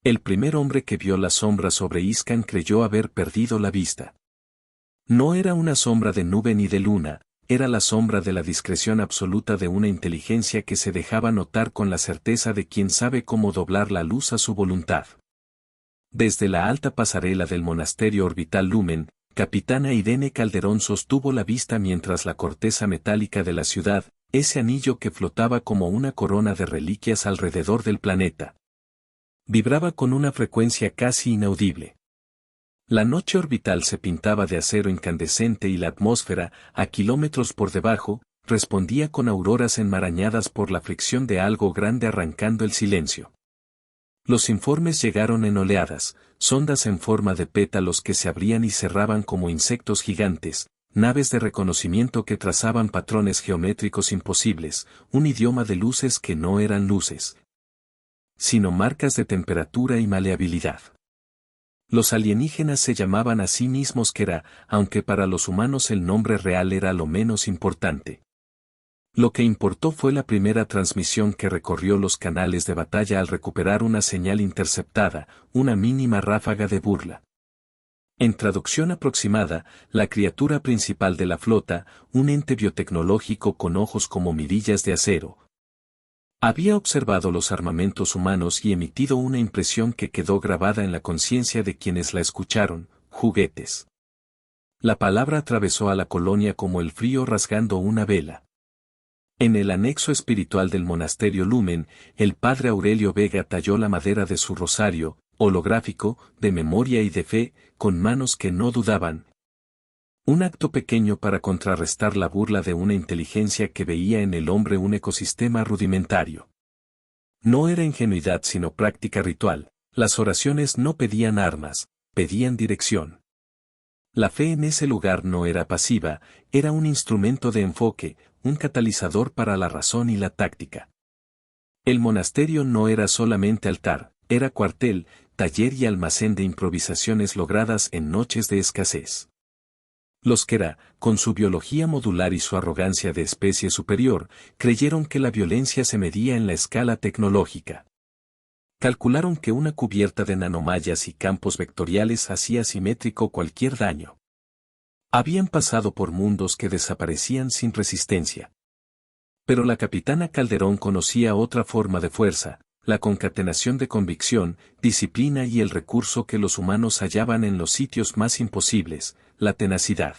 El primer hombre que vio la sombra sobre Iscan creyó haber perdido la vista. No era una sombra de nube ni de luna, era la sombra de la discreción absoluta de una inteligencia que se dejaba notar con la certeza de quien sabe cómo doblar la luz a su voluntad. Desde la alta pasarela del monasterio orbital Lumen, capitana Irene Calderón sostuvo la vista mientras la corteza metálica de la ciudad, ese anillo que flotaba como una corona de reliquias alrededor del planeta, vibraba con una frecuencia casi inaudible. La noche orbital se pintaba de acero incandescente y la atmósfera, a kilómetros por debajo, respondía con auroras enmarañadas por la fricción de algo grande arrancando el silencio. Los informes llegaron en oleadas, sondas en forma de pétalos que se abrían y cerraban como insectos gigantes, naves de reconocimiento que trazaban patrones geométricos imposibles, un idioma de luces que no eran luces, sino marcas de temperatura y maleabilidad. Los alienígenas se llamaban a sí mismos Kera, aunque para los humanos el nombre real era lo menos importante. Lo que importó fue la primera transmisión que recorrió los canales de batalla al recuperar una señal interceptada, una mínima ráfaga de burla. En traducción aproximada, la criatura principal de la flota, un ente biotecnológico con ojos como mirillas de acero, había observado los armamentos humanos y emitido una impresión que quedó grabada en la conciencia de quienes la escucharon: juguetes. La palabra atravesó a la colonia como el frío rasgando una vela. En el anexo espiritual del monasterio Lumen, el padre Aurelio Vega talló la madera de su rosario, holográfico, de memoria y de fe, con manos que no dudaban. Un acto pequeño para contrarrestar la burla de una inteligencia que veía en el hombre un ecosistema rudimentario. No era ingenuidad sino práctica ritual, las oraciones no pedían armas, pedían dirección. La fe en ese lugar no era pasiva, era un instrumento de enfoque, un catalizador para la razón y la táctica. El monasterio no era solamente altar, era cuartel, taller y almacén de improvisaciones logradas en noches de escasez. Los Kera, con su biología modular y su arrogancia de especie superior, creyeron que la violencia se medía en la escala tecnológica. Calcularon que una cubierta de nanomallas y campos vectoriales hacía simétrico cualquier daño. Habían pasado por mundos que desaparecían sin resistencia. Pero la capitana Calderón conocía otra forma de fuerza, la concatenación de convicción, disciplina y el recurso que los humanos hallaban en los sitios más imposibles, la tenacidad.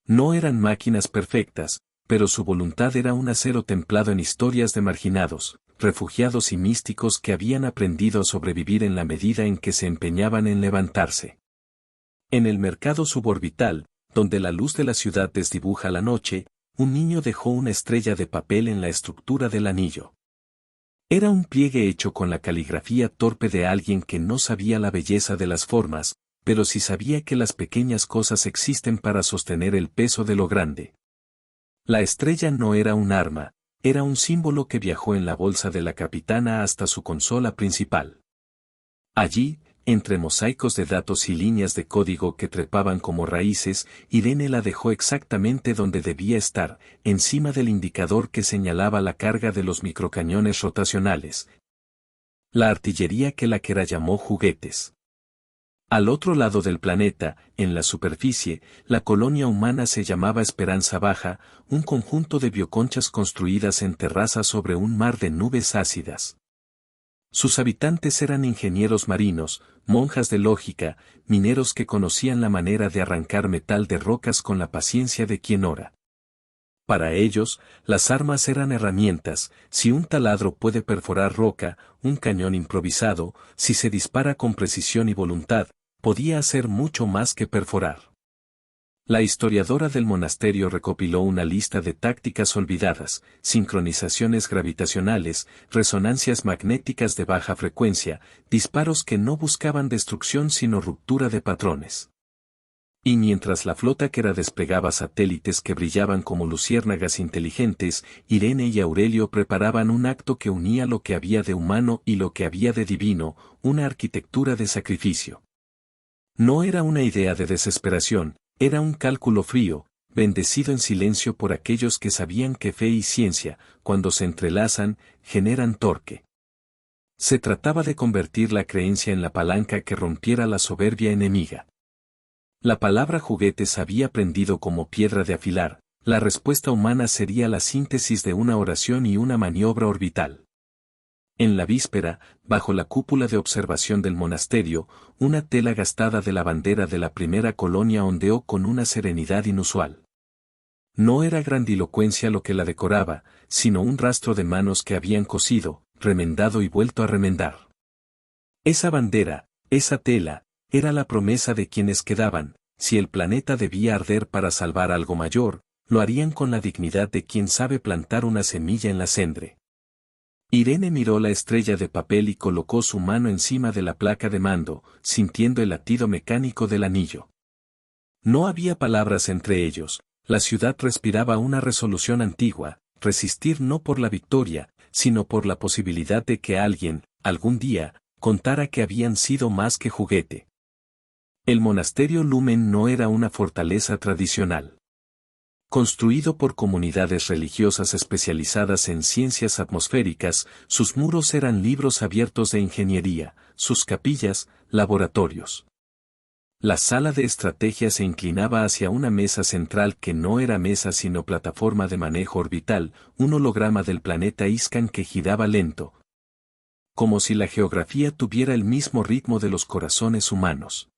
No eran máquinas perfectas, pero su voluntad era un acero templado en historias de marginados, refugiados y místicos que habían aprendido a sobrevivir en la medida en que se empeñaban en levantarse. En el mercado suborbital, donde la luz de la ciudad desdibuja la noche, un niño dejó una estrella de papel en la estructura del anillo. Era un pliegue hecho con la caligrafía torpe de alguien que no sabía la belleza de las formas, pero sí sabía que las pequeñas cosas existen para sostener el peso de lo grande. La estrella no era un arma, era un símbolo que viajó en la bolsa de la capitana hasta su consola principal. Allí, entre mosaicos de datos y líneas de código que trepaban como raíces, Irene la dejó exactamente donde debía estar, encima del indicador que señalaba la carga de los microcañones rotacionales. La artillería que la Kera llamó juguetes. Al otro lado del planeta, en la superficie, la colonia humana se llamaba Esperanza Baja, un conjunto de bioconchas construidas en terrazas sobre un mar de nubes ácidas. Sus habitantes eran ingenieros marinos, monjas de lógica, mineros que conocían la manera de arrancar metal de rocas con la paciencia de quien ora. Para ellos, las armas eran herramientas. Si un taladro puede perforar roca, un cañón improvisado, si se dispara con precisión y voluntad, podía hacer mucho más que perforar. La historiadora del monasterio recopiló una lista de tácticas olvidadas, sincronizaciones gravitacionales, resonancias magnéticas de baja frecuencia, disparos que no buscaban destrucción sino ruptura de patrones. Y mientras la flota Kera desplegaba satélites que brillaban como luciérnagas inteligentes, Irene y Aurelio preparaban un acto que unía lo que había de humano y lo que había de divino, una arquitectura de sacrificio. No era una idea de desesperación, era un cálculo frío, bendecido en silencio por aquellos que sabían que fe y ciencia, cuando se entrelazan, generan torque. Se trataba de convertir la creencia en la palanca que rompiera la soberbia enemiga. La palabra juguetes había prendido como piedra de afilar, la respuesta humana sería la síntesis de una oración y una maniobra orbital. En la víspera, bajo la cúpula de observación del monasterio, una tela gastada de la bandera de la primera colonia ondeó con una serenidad inusual. No era grandilocuencia lo que la decoraba, sino un rastro de manos que habían cosido, remendado y vuelto a remendar. Esa bandera, esa tela, era la promesa de quienes quedaban. Si el planeta debía arder para salvar algo mayor, lo harían con la dignidad de quien sabe plantar una semilla en la cendre. Irene miró la estrella de papel y colocó su mano encima de la placa de mando, sintiendo el latido mecánico del anillo. No había palabras entre ellos, la ciudad respiraba una resolución antigua, resistir no por la victoria, sino por la posibilidad de que alguien, algún día, contara que habían sido más que juguete. El monasterio Lumen no era una fortaleza tradicional. Construido por comunidades religiosas especializadas en ciencias atmosféricas, sus muros eran libros abiertos de ingeniería, sus capillas, laboratorios. La sala de estrategia se inclinaba hacia una mesa central que no era mesa sino plataforma de manejo orbital, un holograma del planeta Iscan que giraba lento. Como si la geografía tuviera el mismo ritmo de los corazones humanos.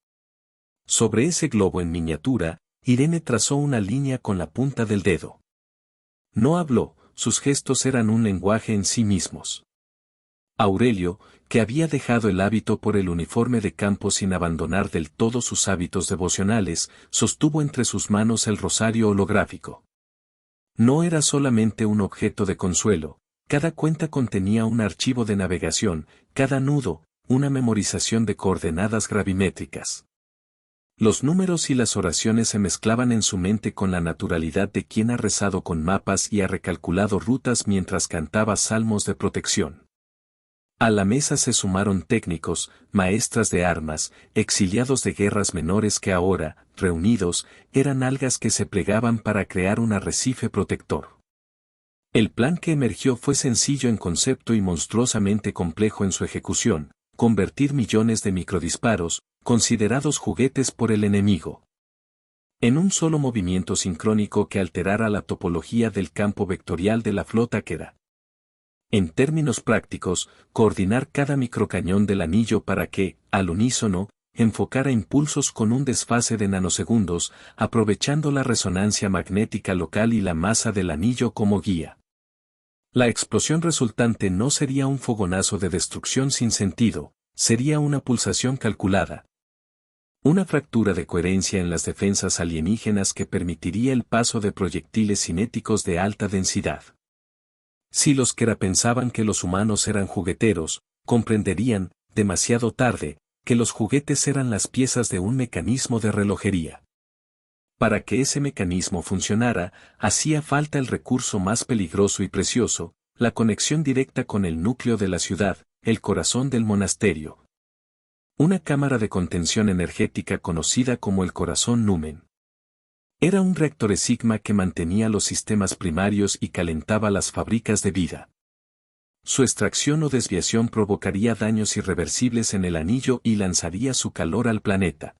Sobre ese globo en miniatura, Irene trazó una línea con la punta del dedo. No habló, sus gestos eran un lenguaje en sí mismos. Aurelio, que había dejado el hábito por el uniforme de campo sin abandonar del todo sus hábitos devocionales, sostuvo entre sus manos el rosario holográfico. No era solamente un objeto de consuelo, cada cuenta contenía un archivo de navegación, cada nudo, una memorización de coordenadas gravimétricas. Los números y las oraciones se mezclaban en su mente con la naturalidad de quien ha rezado con mapas y ha recalculado rutas mientras cantaba salmos de protección. A la mesa se sumaron técnicos, maestras de armas, exiliados de guerras menores que ahora, reunidos, eran algas que se plegaban para crear un arrecife protector. El plan que emergió fue sencillo en concepto y monstruosamente complejo en su ejecución, convertir millones de microdisparos, considerados juguetes por el enemigo, en un solo movimiento sincrónico que alterara la topología del campo vectorial de la flota que era. En términos prácticos, coordinar cada microcañón del anillo para que, al unísono, enfocara impulsos con un desfase de nanosegundos, aprovechando la resonancia magnética local y la masa del anillo como guía. La explosión resultante no sería un fogonazo de destrucción sin sentido, sería una pulsación calculada. Una fractura de coherencia en las defensas alienígenas que permitiría el paso de proyectiles cinéticos de alta densidad. Si los Kera pensaban que los humanos eran jugueteros, comprenderían, demasiado tarde, que los juguetes eran las piezas de un mecanismo de relojería. Para que ese mecanismo funcionara, hacía falta el recurso más peligroso y precioso, la conexión directa con el núcleo de la ciudad, el corazón del monasterio. Una cámara de contención energética conocida como el corazón Numen. Era un reactor Sigma que mantenía los sistemas primarios y calentaba las fábricas de vida. Su extracción o desviación provocaría daños irreversibles en el anillo y lanzaría su calor al planeta.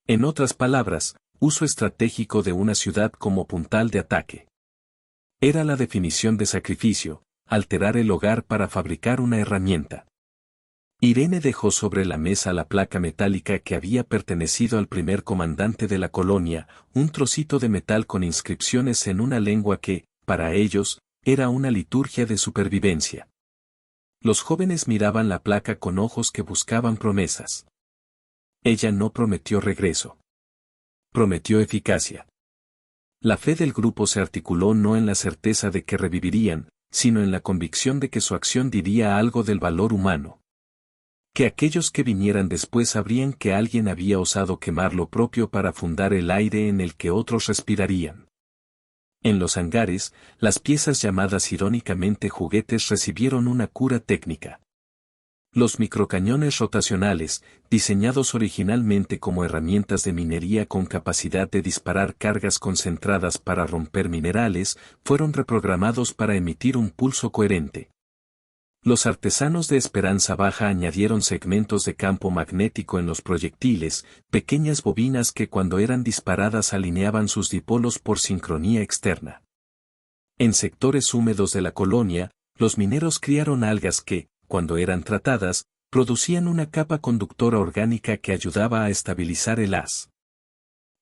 En otras palabras, uso estratégico de una ciudad como puntal de ataque. Era la definición de sacrificio, alterar el hogar para fabricar una herramienta. Irene dejó sobre la mesa la placa metálica que había pertenecido al primer comandante de la colonia, un trocito de metal con inscripciones en una lengua que, para ellos, era una liturgia de supervivencia. Los jóvenes miraban la placa con ojos que buscaban promesas. Ella no prometió regreso. Prometió eficacia. La fe del grupo se articuló no en la certeza de que revivirían, sino en la convicción de que su acción diría algo del valor humano. Que aquellos que vinieran después sabrían que alguien había osado quemar lo propio para fundar el aire en el que otros respirarían. En los hangares, las piezas llamadas irónicamente juguetes recibieron una cura técnica. Los microcañones rotacionales, diseñados originalmente como herramientas de minería con capacidad de disparar cargas concentradas para romper minerales, fueron reprogramados para emitir un pulso coherente. Los artesanos de Esperanza Baja añadieron segmentos de campo magnético en los proyectiles, pequeñas bobinas que cuando eran disparadas alineaban sus dipolos por sincronía externa. En sectores húmedos de la colonia, los mineros criaron algas que, cuando eran tratadas, producían una capa conductora orgánica que ayudaba a estabilizar el haz.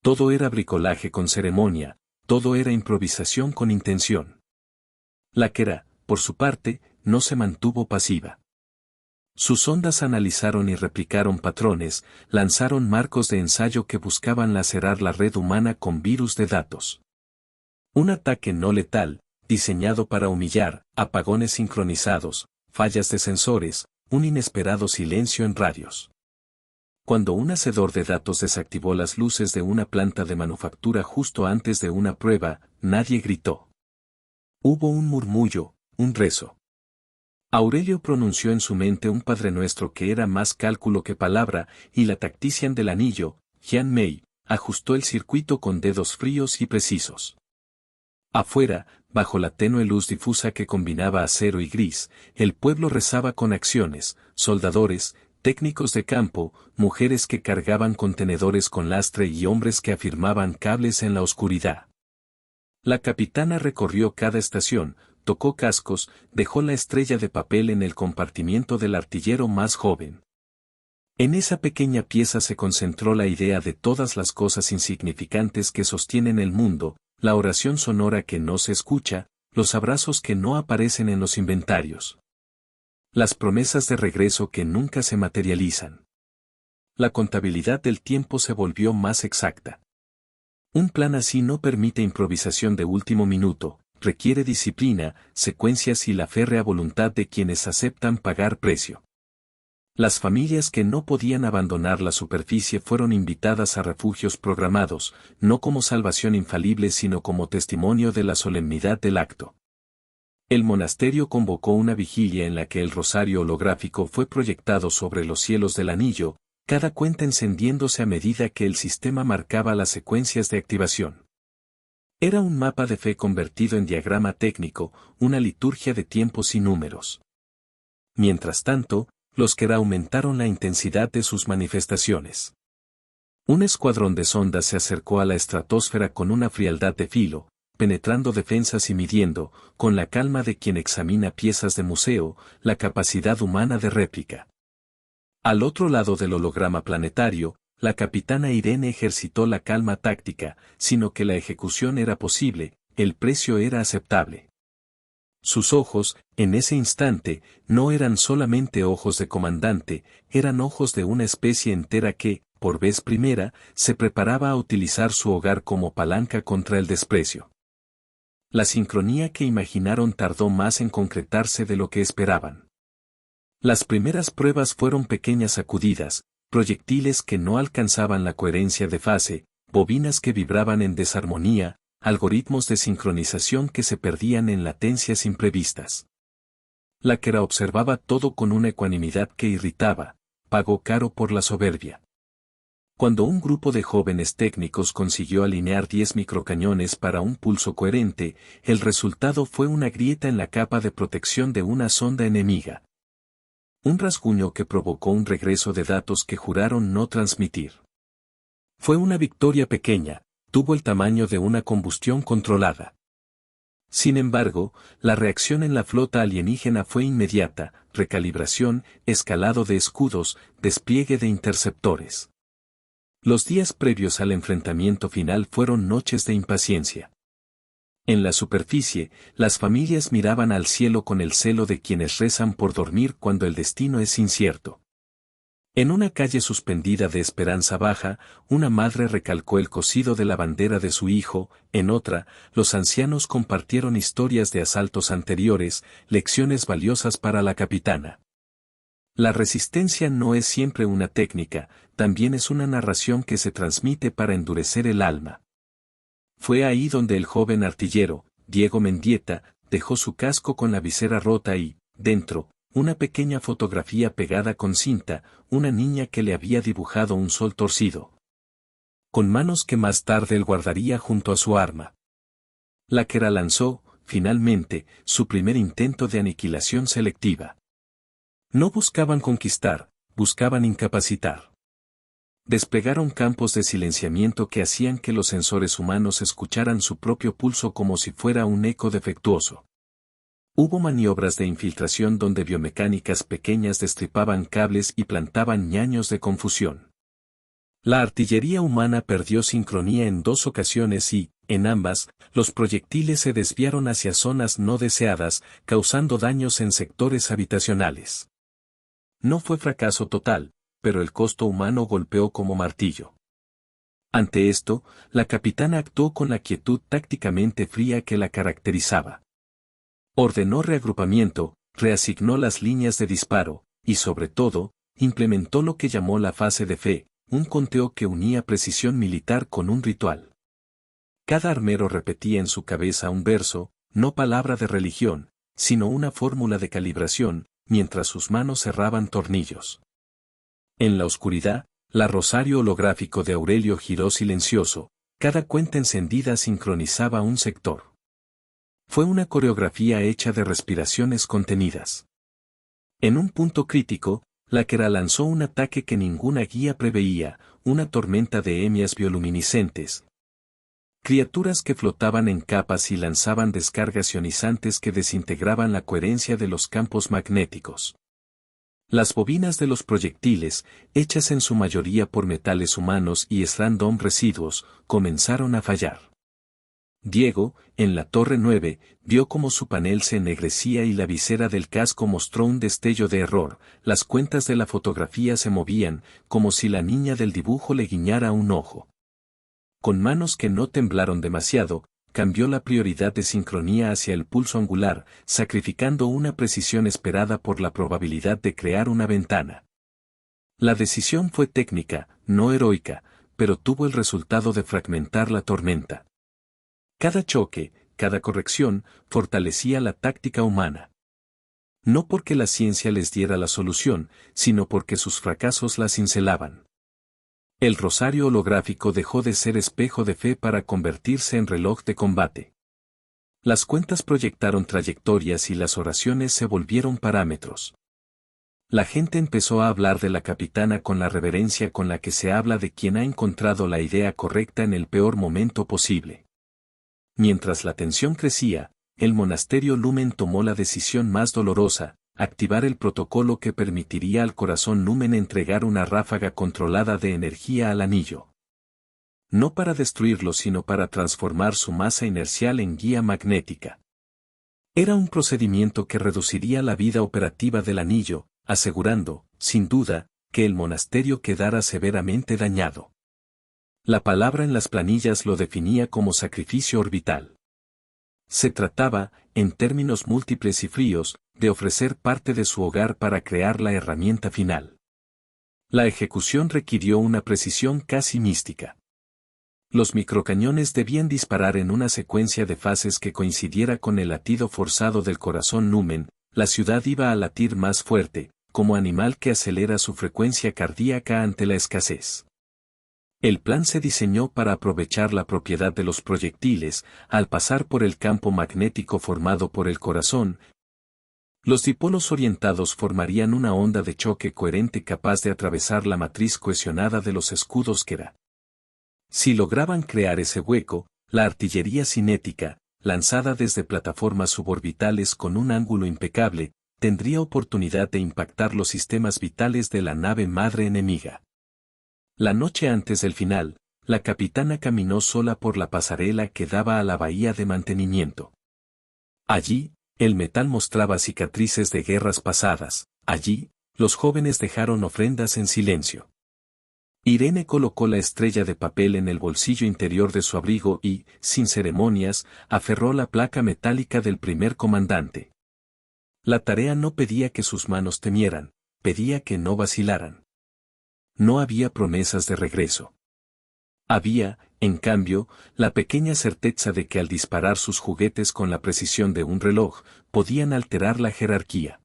Todo era bricolaje con ceremonia, todo era improvisación con intención. Lakera, por su parte, no se mantuvo pasiva. Sus ondas analizaron y replicaron patrones, lanzaron marcos de ensayo que buscaban lacerar la red humana con virus de datos. Un ataque no letal, diseñado para humillar, apagones sincronizados, fallas de sensores, un inesperado silencio en radios. Cuando un hacedor de datos desactivó las luces de una planta de manufactura justo antes de una prueba, nadie gritó. Hubo un murmullo, un rezo. Aurelio pronunció en su mente un Padre Nuestro que era más cálculo que palabra, y la tactician del anillo, Jian Mei, ajustó el circuito con dedos fríos y precisos. Afuera, bajo la tenue luz difusa que combinaba acero y gris, el pueblo rezaba con acciones, soldadores, técnicos de campo, mujeres que cargaban contenedores con lastre y hombres que afirmaban cables en la oscuridad. La capitana recorrió cada estación, tocó cascos, dejó la estrella de papel en el compartimiento del artillero más joven. En esa pequeña pieza se concentró la idea de todas las cosas insignificantes que sostienen el mundo, la oración sonora que no se escucha, los abrazos que no aparecen en los inventarios. Las promesas de regreso que nunca se materializan. La contabilidad del tiempo se volvió más exacta. Un plan así no permite improvisación de último minuto, requiere disciplina, secuencias y la férrea voluntad de quienes aceptan pagar precio. Las familias que no podían abandonar la superficie fueron invitadas a refugios programados, no como salvación infalible sino como testimonio de la solemnidad del acto. El monasterio convocó una vigilia en la que el rosario holográfico fue proyectado sobre los cielos del anillo, cada cuenta encendiéndose a medida que el sistema marcaba las secuencias de activación. Era un mapa de fe convertido en diagrama técnico, una liturgia de tiempos y números. Mientras tanto, los Kera aumentaron la intensidad de sus manifestaciones. Un escuadrón de sondas se acercó a la estratosfera con una frialdad de filo, penetrando defensas y midiendo, con la calma de quien examina piezas de museo, la capacidad humana de réplica. Al otro lado del holograma planetario, la capitana Irene ejercitó la calma táctica, sino que la ejecución era posible, el precio era aceptable. Sus ojos, en ese instante, no eran solamente ojos de comandante, eran ojos de una especie entera que, por vez primera, se preparaba a utilizar su hogar como palanca contra el desprecio. La sincronía que imaginaron tardó más en concretarse de lo que esperaban. Las primeras pruebas fueron pequeñas sacudidas, proyectiles que no alcanzaban la coherencia de fase, bobinas que vibraban en desarmonía, algoritmos de sincronización que se perdían en latencias imprevistas. Lakera observaba todo con una ecuanimidad que irritaba, pagó caro por la soberbia. Cuando un grupo de jóvenes técnicos consiguió alinear 10 microcañones para un pulso coherente, el resultado fue una grieta en la capa de protección de una sonda enemiga. Un rasguño que provocó un regreso de datos que juraron no transmitir. Fue una victoria pequeña, tuvo el tamaño de una combustión controlada. Sin embargo, la reacción en la flota alienígena fue inmediata, recalibración, escalado de escudos, despliegue de interceptores. Los días previos al enfrentamiento final fueron noches de impaciencia. En la superficie, las familias miraban al cielo con el celo de quienes rezan por dormir cuando el destino es incierto. En una calle suspendida de Esperanza Baja, una madre recalcó el cosido de la bandera de su hijo, en otra, los ancianos compartieron historias de asaltos anteriores, lecciones valiosas para la capitana. La resistencia no es siempre una técnica, también es una narración que se transmite para endurecer el alma. Fue ahí donde el joven artillero, Diego Mendieta, dejó su casco con la visera rota y, dentro, una pequeña fotografía pegada con cinta, una niña que le había dibujado un sol torcido. Con manos que más tarde él guardaría junto a su arma. Lakera lanzó, finalmente, su primer intento de aniquilación selectiva. No buscaban conquistar, buscaban incapacitar. Desplegaron campos de silenciamiento que hacían que los sensores humanos escucharan su propio pulso como si fuera un eco defectuoso. Hubo maniobras de infiltración donde biomecánicas pequeñas destripaban cables y plantaban ñaños de confusión. La artillería humana perdió sincronía en 2 ocasiones y, en ambas, los proyectiles se desviaron hacia zonas no deseadas, causando daños en sectores habitacionales. No fue fracaso total, pero el costo humano golpeó como martillo. Ante esto, la capitana actuó con la quietud tácticamente fría que la caracterizaba. Ordenó reagrupamiento, reasignó las líneas de disparo, y sobre todo, implementó lo que llamó la fase de fe, un conteo que unía precisión militar con un ritual. Cada armero repetía en su cabeza un verso, no palabra de religión, sino una fórmula de calibración, mientras sus manos cerraban tornillos. En la oscuridad, la rosario holográfico de Aurelio giró silencioso, cada cuenta encendida sincronizaba un sector. Fue una coreografía hecha de respiraciones contenidas. En un punto crítico, Láquera lanzó un ataque que ninguna guía preveía, una tormenta de emias bioluminiscentes. Criaturas que flotaban en capas y lanzaban descargas ionizantes que desintegraban la coherencia de los campos magnéticos. Las bobinas de los proyectiles, hechas en su mayoría por metales humanos y random residuos, comenzaron a fallar. Diego, en la Torre 9, vio cómo su panel se ennegrecía y la visera del casco mostró un destello de error, las cuentas de la fotografía se movían, como si la niña del dibujo le guiñara un ojo. Con manos que no temblaron demasiado, cambió la prioridad de sincronía hacia el pulso angular, sacrificando una precisión esperada por la probabilidad de crear una ventana. La decisión fue técnica, no heroica, pero tuvo el resultado de fragmentar la tormenta. Cada choque, cada corrección, fortalecía la táctica humana. No porque la ciencia les diera la solución, sino porque sus fracasos la cincelaban. El rosario holográfico dejó de ser espejo de fe para convertirse en reloj de combate. Las cuentas proyectaron trayectorias y las oraciones se volvieron parámetros. La gente empezó a hablar de la capitana con la reverencia con la que se habla de quien ha encontrado la idea correcta en el peor momento posible. Mientras la tensión crecía, el monasterio Lumen tomó la decisión más dolorosa, activar el protocolo que permitiría al corazón Lumen entregar una ráfaga controlada de energía al anillo. No para destruirlo sino para transformar su masa inercial en guía magnética. Era un procedimiento que reduciría la vida operativa del anillo, asegurando, sin duda, que el monasterio quedara severamente dañado. La palabra en las planillas lo definía como sacrificio orbital. Se trataba, en términos múltiples y fríos, de ofrecer parte de su hogar para crear la herramienta final. La ejecución requirió una precisión casi mística. Los microcañones debían disparar en una secuencia de fases que coincidiera con el latido forzado del corazón Lumen, la ciudad iba a latir más fuerte, como animal que acelera su frecuencia cardíaca ante la escasez. El plan se diseñó para aprovechar la propiedad de los proyectiles, al pasar por el campo magnético formado por el corazón. Los dipolos orientados formarían una onda de choque coherente capaz de atravesar la matriz cohesionada de los escudos Quera. Si lograban crear ese hueco, la artillería cinética, lanzada desde plataformas suborbitales con un ángulo impecable, tendría oportunidad de impactar los sistemas vitales de la nave madre enemiga. La noche antes del final, la capitana caminó sola por la pasarela que daba a la bahía de mantenimiento. Allí, el metal mostraba cicatrices de guerras pasadas, allí, los jóvenes dejaron ofrendas en silencio. Irene colocó la estrella de papel en el bolsillo interior de su abrigo y, sin ceremonias, aferró la placa metálica del primer comandante. La tarea no pedía que sus manos temieran, pedía que no vacilaran. No había promesas de regreso. Había, en cambio, la pequeña certeza de que al disparar sus juguetes con la precisión de un reloj, podían alterar la jerarquía.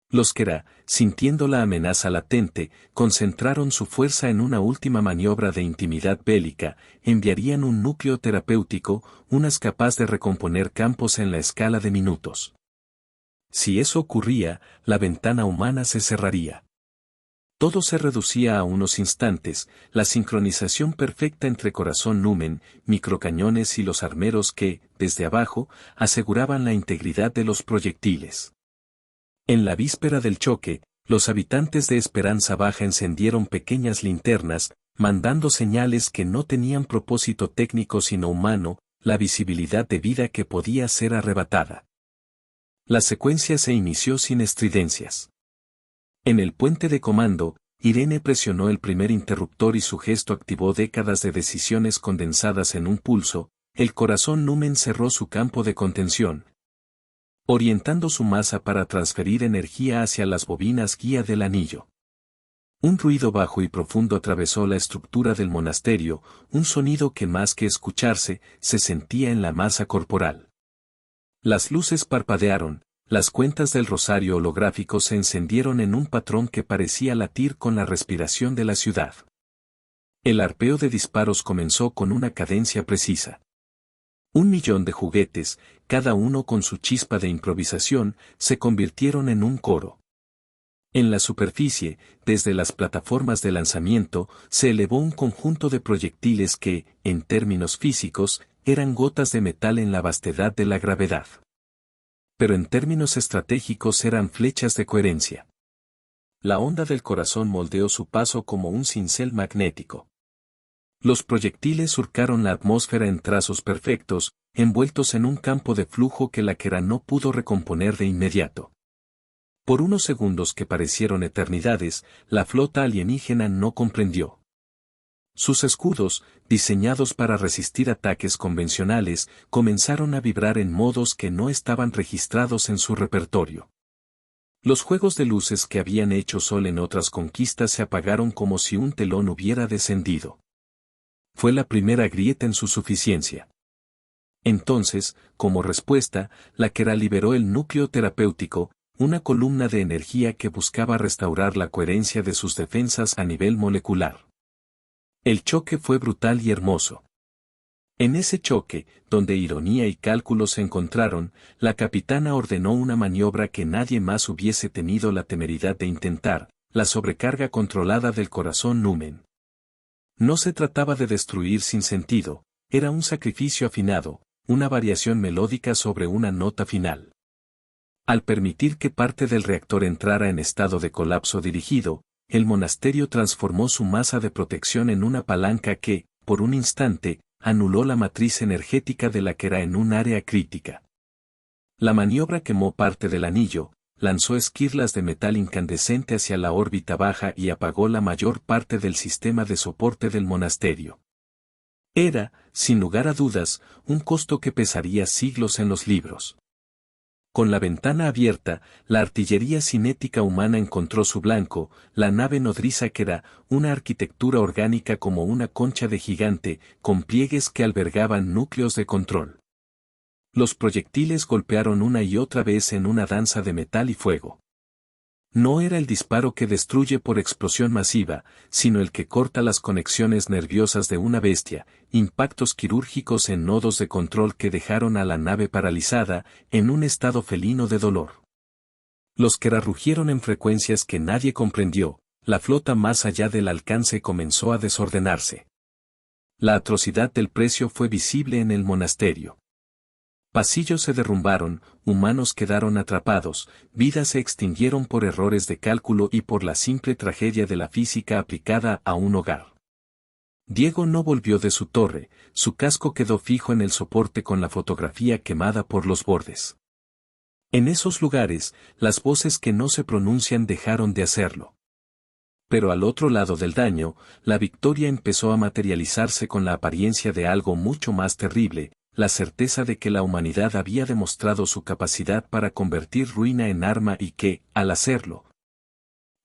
Los Quera, sintiendo la amenaza latente, concentraron su fuerza en una última maniobra de intimidad bélica, enviarían un núcleo terapéutico, unas capaz de recomponer campos en la escala de minutos. Si eso ocurría, la ventana humana se cerraría. Todo se reducía a unos instantes, la sincronización perfecta entre corazón numen, microcañones y los armeros que, desde abajo, aseguraban la integridad de los proyectiles. En la víspera del choque, los habitantes de Esperanza Baja encendieron pequeñas linternas, mandando señales que no tenían propósito técnico sino humano, la visibilidad de vida que podía ser arrebatada. La secuencia se inició sin estridencias. En el puente de comando, Irene presionó el primer interruptor y su gesto activó décadas de decisiones condensadas en un pulso. El corazón numen cerró su campo de contención, orientando su masa para transferir energía hacia las bobinas guía del anillo. Un ruido bajo y profundo atravesó la estructura del monasterio, un sonido que más que escucharse, se sentía en la masa corporal. Las luces parpadearon, las cuentas del rosario holográfico se encendieron en un patrón que parecía latir con la respiración de la ciudad. El arpeo de disparos comenzó con una cadencia precisa. 1.000.000 de juguetes, cada uno con su chispa de improvisación, se convirtieron en un coro. En la superficie, desde las plataformas de lanzamiento, se elevó un conjunto de proyectiles que, en términos físicos, eran gotas de metal en la vastedad de la gravedad. Pero en términos estratégicos eran flechas de coherencia. La onda del corazón moldeó su paso como un cincel magnético. Los proyectiles surcaron la atmósfera en trazos perfectos, envueltos en un campo de flujo que la Quera no pudo recomponer de inmediato. Por unos segundos que parecieron eternidades, la flota alienígena no comprendió. Sus escudos, diseñados para resistir ataques convencionales, comenzaron a vibrar en modos que no estaban registrados en su repertorio. Los juegos de luces que habían hecho Sol en otras conquistas se apagaron como si un telón hubiera descendido. Fue la primera grieta en su suficiencia. Entonces, como respuesta, la Quera liberó el núcleo terapéutico, una columna de energía que buscaba restaurar la coherencia de sus defensas a nivel molecular. El choque fue brutal y hermoso. En ese choque, donde ironía y cálculo se encontraron, la capitana ordenó una maniobra que nadie más hubiese tenido la temeridad de intentar, la sobrecarga controlada del corazón numen. No se trataba de destruir sin sentido, era un sacrificio afinado, una variación melódica sobre una nota final. Al permitir que parte del reactor entrara en estado de colapso dirigido, el monasterio transformó su masa de protección en una palanca que, por un instante, anuló la matriz energética de la Quera en un área crítica. La maniobra quemó parte del anillo, lanzó esquirlas de metal incandescente hacia la órbita baja y apagó la mayor parte del sistema de soporte del monasterio. Era, sin lugar a dudas, un costo que pesaría siglos en los libros. Con la ventana abierta, la artillería cinética humana encontró su blanco, la nave nodriza Quera, una arquitectura orgánica como una concha de gigante, con pliegues que albergaban núcleos de control. Los proyectiles golpearon una y otra vez en una danza de metal y fuego. No era el disparo que destruye por explosión masiva, sino el que corta las conexiones nerviosas de una bestia, impactos quirúrgicos en nodos de control que dejaron a la nave paralizada, en un estado felino de dolor. Los Quera rugieron en frecuencias que nadie comprendió, la flota más allá del alcance comenzó a desordenarse. La atrocidad del precio fue visible en el monasterio. Pasillos se derrumbaron, humanos quedaron atrapados, vidas se extinguieron por errores de cálculo y por la simple tragedia de la física aplicada a un hogar. Diego no volvió de su torre, su casco quedó fijo en el soporte con la fotografía quemada por los bordes. En esos lugares, las voces que no se pronuncian dejaron de hacerlo. Pero al otro lado del daño, la victoria empezó a materializarse con la apariencia de algo mucho más terrible, la certeza de que la humanidad había demostrado su capacidad para convertir ruina en arma y que, al hacerlo,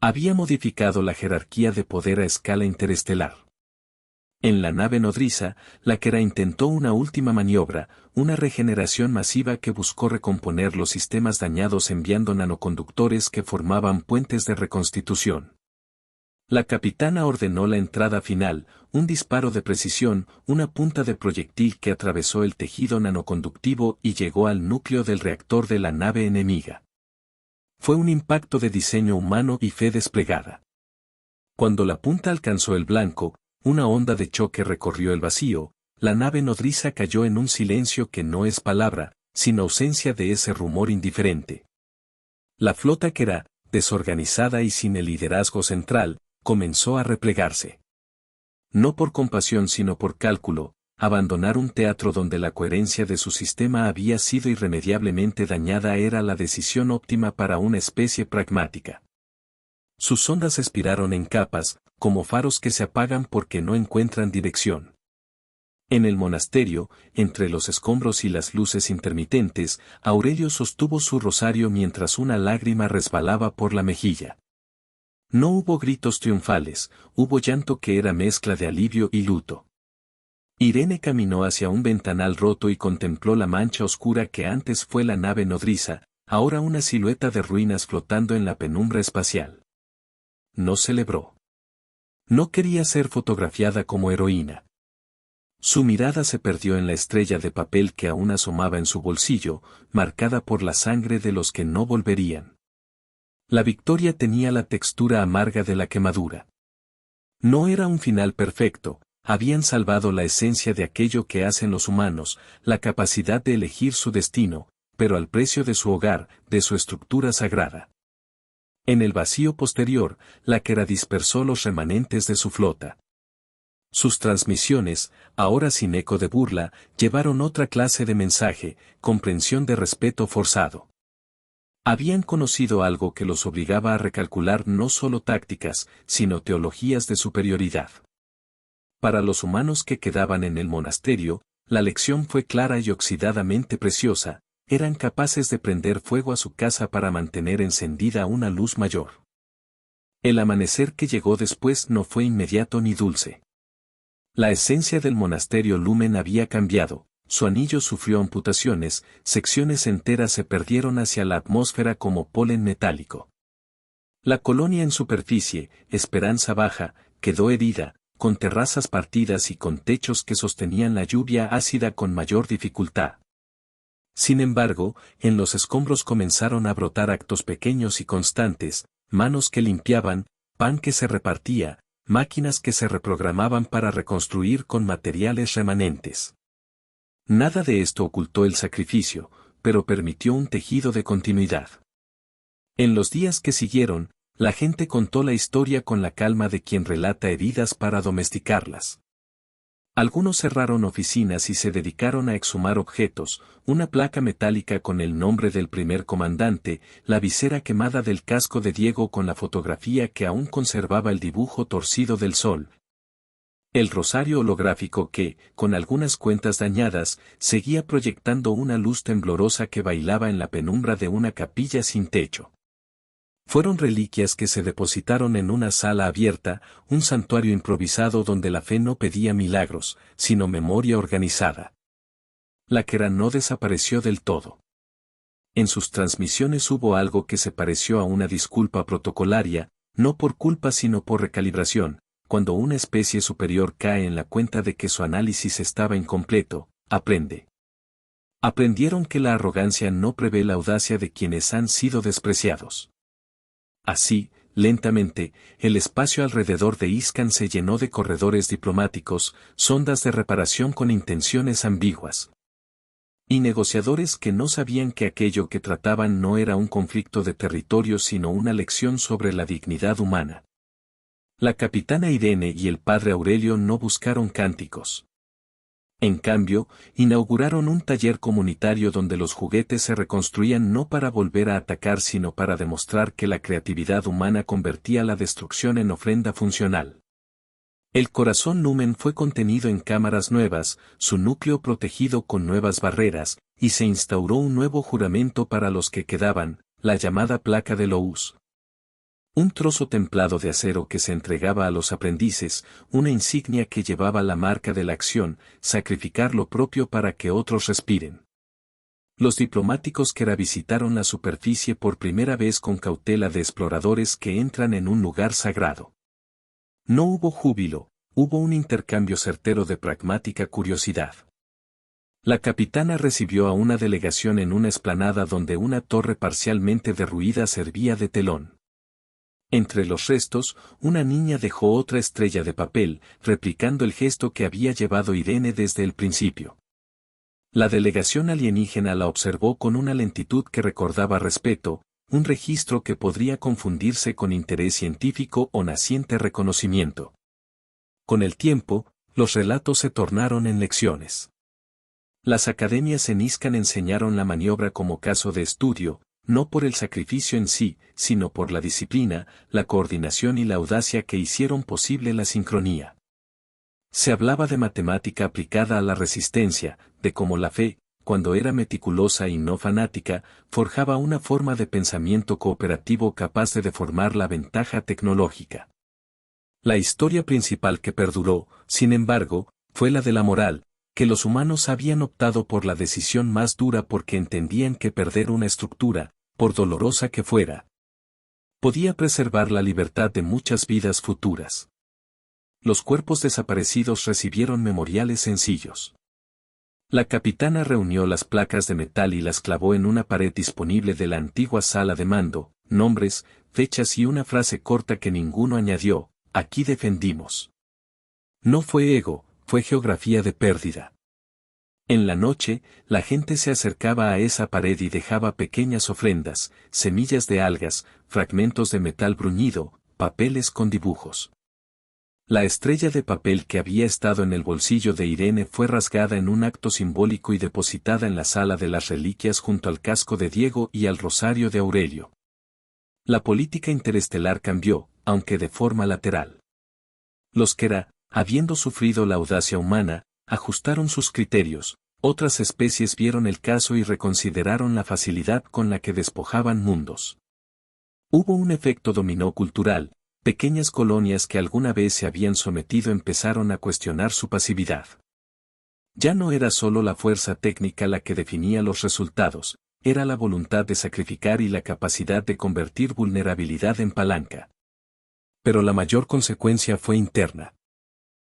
había modificado la jerarquía de poder a escala interestelar. En la nave nodriza, la Quera intentó una última maniobra, una regeneración masiva que buscó recomponer los sistemas dañados enviando nanoconductores que formaban puentes de reconstitución. La capitana ordenó la entrada final, un disparo de precisión, una punta de proyectil que atravesó el tejido nanoconductivo y llegó al núcleo del reactor de la nave enemiga. Fue un impacto de diseño humano y fe desplegada. Cuando la punta alcanzó el blanco, una onda de choque recorrió el vacío, la nave nodriza cayó en un silencio que no es palabra, sino ausencia de ese rumor indiferente. La flota que era, desorganizada y sin el liderazgo central, comenzó a replegarse. No por compasión sino por cálculo, abandonar un teatro donde la coherencia de su sistema había sido irremediablemente dañada era la decisión óptima para una especie pragmática. Sus ondas espiraron en capas, como faros que se apagan porque no encuentran dirección. En el monasterio, entre los escombros y las luces intermitentes, Aurelio sostuvo su rosario mientras una lágrima resbalaba por la mejilla. No hubo gritos triunfales, hubo llanto que era mezcla de alivio y luto. Irene caminó hacia un ventanal roto y contempló la mancha oscura que antes fue la nave nodriza, ahora una silueta de ruinas flotando en la penumbra espacial. No celebró. No quería ser fotografiada como heroína. Su mirada se perdió en la estrella de papel que aún asomaba en su bolsillo, marcada por la sangre de los que no volverían. La victoria tenía la textura amarga de la quemadura. No era un final perfecto, habían salvado la esencia de aquello que hacen los humanos, la capacidad de elegir su destino, pero al precio de su hogar, de su estructura sagrada. En el vacío posterior, la Quera dispersó los remanentes de su flota. Sus transmisiones, ahora sin eco de burla, llevaron otra clase de mensaje, comprensión de respeto forzado. Habían conocido algo que los obligaba a recalcular no solo tácticas, sino teologías de superioridad. Para los humanos que quedaban en el monasterio, la lección fue clara y oxidadamente preciosa, eran capaces de prender fuego a su casa para mantener encendida una luz mayor. El amanecer que llegó después no fue inmediato ni dulce. La esencia del monasterio Lumen había cambiado, su anillo sufrió amputaciones, secciones enteras se perdieron hacia la atmósfera como polen metálico. La colonia en superficie, Esperanza Baja, quedó herida, con terrazas partidas y con techos que sostenían la lluvia ácida con mayor dificultad. Sin embargo, en los escombros comenzaron a brotar actos pequeños y constantes, manos que limpiaban, pan que se repartía, máquinas que se reprogramaban para reconstruir con materiales remanentes. Nada de esto ocultó el sacrificio, pero permitió un tejido de continuidad. En los días que siguieron, la gente contó la historia con la calma de quien relata heridas para domesticarlas. Algunos cerraron oficinas y se dedicaron a exhumar objetos, una placa metálica con el nombre del primer comandante, la visera quemada del casco de Diego con la fotografía que aún conservaba el dibujo torcido del sol. El rosario holográfico que, con algunas cuentas dañadas, seguía proyectando una luz temblorosa que bailaba en la penumbra de una capilla sin techo. Fueron reliquias que se depositaron en una sala abierta, un santuario improvisado donde la fe no pedía milagros, sino memoria organizada. La Quera no desapareció del todo. En sus transmisiones hubo algo que se pareció a una disculpa protocolaria, no por culpa sino por recalibración, cuando una especie superior cae en la cuenta de que su análisis estaba incompleto, aprende. Aprendieron que la arrogancia no prevé la audacia de quienes han sido despreciados. Así, lentamente, el espacio alrededor de Iscan se llenó de corredores diplomáticos, sondas de reparación con intenciones ambiguas. Y negociadores que no sabían que aquello que trataban no era un conflicto de territorio sino una lección sobre la dignidad humana. La capitana Irene y el padre Aurelio no buscaron cánticos. En cambio, inauguraron un taller comunitario donde los juguetes se reconstruían no para volver a atacar sino para demostrar que la creatividad humana convertía la destrucción en ofrenda funcional. El corazón Lumen fue contenido en cámaras nuevas, su núcleo protegido con nuevas barreras, y se instauró un nuevo juramento para los que quedaban, la llamada placa de Lous. Un trozo templado de acero que se entregaba a los aprendices, una insignia que llevaba la marca de la acción, sacrificar lo propio para que otros respiren. Los diplomáticos que visitaron la superficie por primera vez con cautela de exploradores que entran en un lugar sagrado. No hubo júbilo, hubo un intercambio certero de pragmática curiosidad. La capitana recibió a una delegación en una explanada donde una torre parcialmente derruida servía de telón. Entre los restos, una niña dejó otra estrella de papel, replicando el gesto que había llevado Irene desde el principio. La delegación alienígena la observó con una lentitud que recordaba respeto, un registro que podría confundirse con interés científico o naciente reconocimiento. Con el tiempo, los relatos se tornaron en lecciones. Las academias en Iscan enseñaron la maniobra como caso de estudio, no por el sacrificio en sí, sino por la disciplina, la coordinación y la audacia que hicieron posible la sincronía. Se hablaba de matemática aplicada a la resistencia, de cómo la fe, cuando era meticulosa y no fanática, forjaba una forma de pensamiento cooperativo capaz de deformar la ventaja tecnológica. La historia principal que perduró, sin embargo, fue la de la moral, que los humanos habían optado por la decisión más dura porque entendían que perder una estructura, por dolorosa que fuera, podía preservar la libertad de muchas vidas futuras. Los cuerpos desaparecidos recibieron memoriales sencillos. La capitana reunió las placas de metal y las clavó en una pared disponible de la antigua sala de mando, nombres, fechas y una frase corta que ninguno añadió: aquí defendimos. No fue ego, fue geografía de pérdida. En la noche, la gente se acercaba a esa pared y dejaba pequeñas ofrendas, semillas de algas, fragmentos de metal bruñido, papeles con dibujos. La estrella de papel que había estado en el bolsillo de Irene fue rasgada en un acto simbólico y depositada en la sala de las reliquias junto al casco de Diego y al rosario de Aurelio. La política interestelar cambió, aunque de forma lateral. Los Quera, habiendo sufrido la audacia humana, ajustaron sus criterios, otras especies vieron el caso y reconsideraron la facilidad con la que despojaban mundos. Hubo un efecto dominó cultural, pequeñas colonias que alguna vez se habían sometido empezaron a cuestionar su pasividad. Ya no era solo la fuerza técnica la que definía los resultados, era la voluntad de sacrificar y la capacidad de convertir vulnerabilidad en palanca. Pero la mayor consecuencia fue interna.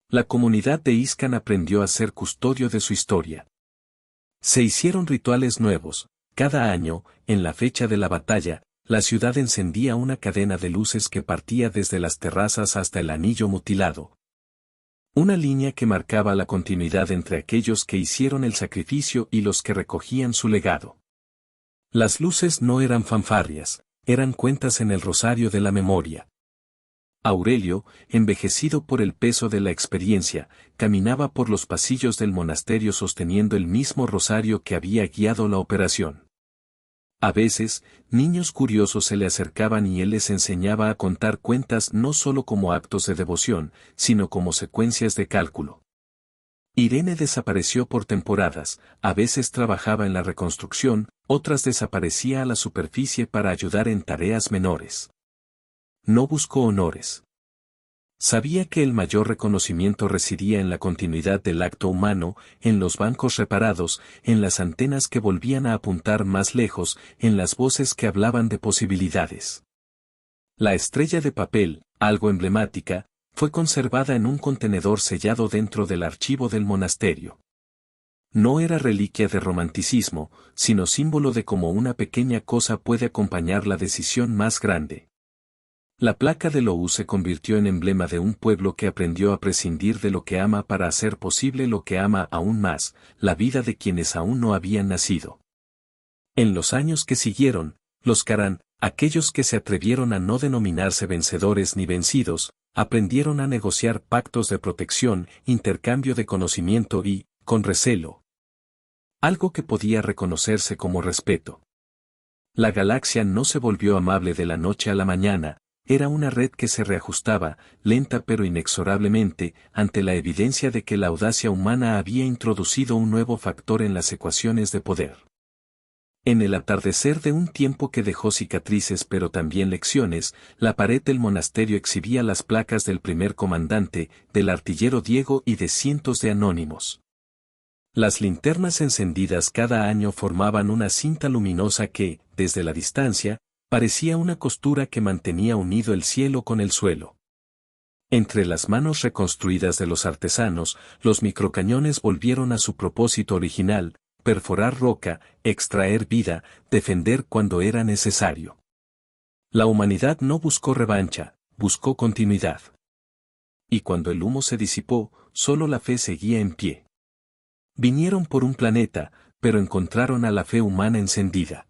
La comunidad de Iscan aprendió a ser custodio de su historia. Se hicieron rituales nuevos, cada año, en la fecha de la batalla, la ciudad encendía una cadena de luces que partía desde las terrazas hasta el anillo mutilado. Una línea que marcaba la continuidad entre aquellos que hicieron el sacrificio y los que recogían su legado. Las luces no eran fanfarrias, eran cuentas en el rosario de la memoria. Aurelio, envejecido por el peso de la experiencia, caminaba por los pasillos del monasterio sosteniendo el mismo rosario que había guiado la operación. A veces, niños curiosos se le acercaban y él les enseñaba a contar cuentas no solo como actos de devoción, sino como secuencias de cálculo. Irene desapareció por temporadas, a veces trabajaba en la reconstrucción, otras desaparecía a la superficie para ayudar en tareas menores. No buscó honores. Sabía que el mayor reconocimiento residía en la continuidad del acto humano, en los bancos reparados, en las antenas que volvían a apuntar más lejos, en las voces que hablaban de posibilidades. La estrella de papel, algo emblemática, fue conservada en un contenedor sellado dentro del archivo del monasterio. No era reliquia de romanticismo, sino símbolo de cómo una pequeña cosa puede acompañar la decisión más grande. La placa de Lou se convirtió en emblema de un pueblo que aprendió a prescindir de lo que ama para hacer posible lo que ama aún más, la vida de quienes aún no habían nacido. En los años que siguieron, los Karan, aquellos que se atrevieron a no denominarse vencedores ni vencidos, aprendieron a negociar pactos de protección, intercambio de conocimiento y, con recelo, algo que podía reconocerse como respeto. La galaxia no se volvió amable de la noche a la mañana, era una red que se reajustaba, lenta pero inexorablemente, ante la evidencia de que la audacia humana había introducido un nuevo factor en las ecuaciones de poder. En el atardecer de un tiempo que dejó cicatrices pero también lecciones, la pared del monasterio exhibía las placas del primer comandante, del artillero Diego y de cientos de anónimos. Las linternas encendidas cada año formaban una cinta luminosa que, desde la distancia, parecía una costura que mantenía unido el cielo con el suelo. Entre las manos reconstruidas de los artesanos, los microcañones volvieron a su propósito original, perforar roca, extraer vida, defender cuando era necesario. La humanidad no buscó revancha, buscó continuidad. Y cuando el humo se disipó, solo la fe seguía en pie. Vinieron por un planeta, pero encontraron a la fe humana encendida.